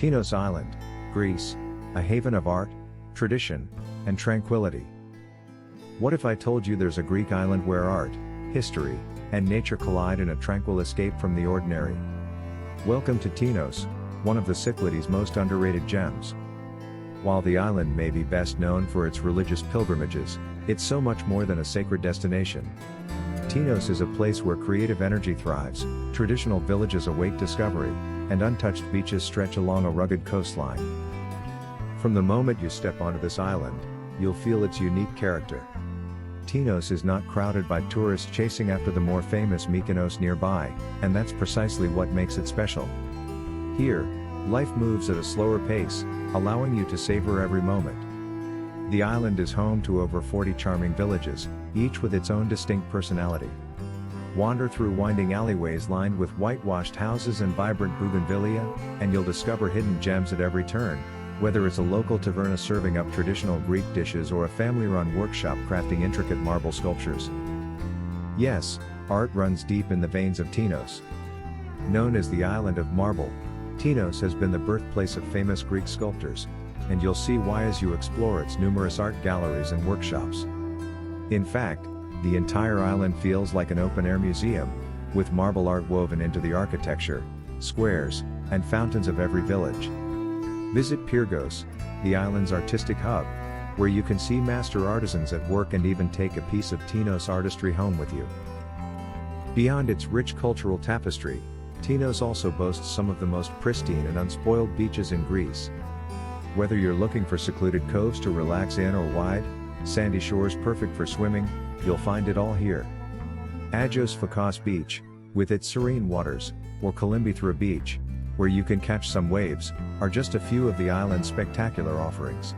Tinos Island, Greece, a haven of art, tradition, and tranquility. What if I told you there's a Greek island where art, history, and nature collide in a tranquil escape from the ordinary? Welcome to Tinos, one of the Cyclades' most underrated gems. While the island may be best known for its religious pilgrimages, it's so much more than a sacred destination. Tinos is a place where creative energy thrives, traditional villages await discovery, and untouched beaches stretch along a rugged coastline. From the moment you step onto this island, you'll feel its unique character. Tinos is not crowded by tourists chasing after the more famous Mykonos nearby, and that's precisely what makes it special. Here, life moves at a slower pace, allowing you to savor every moment. The island is home to over 40 charming villages, each with its own distinct personality. Wander through winding alleyways lined with whitewashed houses and vibrant bougainvillea, and you'll discover hidden gems at every turn, whether it's a local taverna serving up traditional Greek dishes or a family-run workshop crafting intricate marble sculptures. Yes, art runs deep in the veins of Tinos. Known as the Island of Marble, Tinos has been the birthplace of famous Greek sculptors, and you'll see why as you explore its numerous art galleries and workshops. In fact, the entire island feels like an open-air museum, with marble art woven into the architecture, squares, and fountains of every village. Visit Pyrgos, the island's artistic hub, where you can see master artisans at work and even take a piece of Tinos artistry home with you. Beyond its rich cultural tapestry, Tinos also boasts some of the most pristine and unspoiled beaches in Greece. Whether you're looking for secluded coves to relax in or wide, sandy shores perfect for swimming, you'll find it all here. Agios Phakos Beach, with its serene waters, or Kalimbithra Beach, where you can catch some waves, are just a few of the island's spectacular offerings.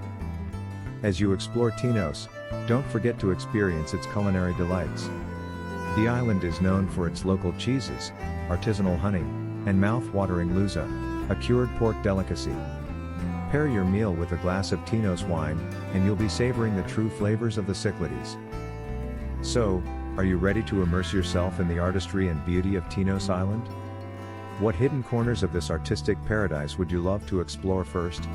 As you explore Tinos, don't forget to experience its culinary delights. The island is known for its local cheeses, artisanal honey, and mouth-watering louza, a cured pork delicacy. Pair your meal with a glass of Tinos wine, and you'll be savoring the true flavors of the Cyclades. So, are you ready to immerse yourself in the artistry and beauty of Tinos Island? What hidden corners of this artistic paradise would you love to explore first?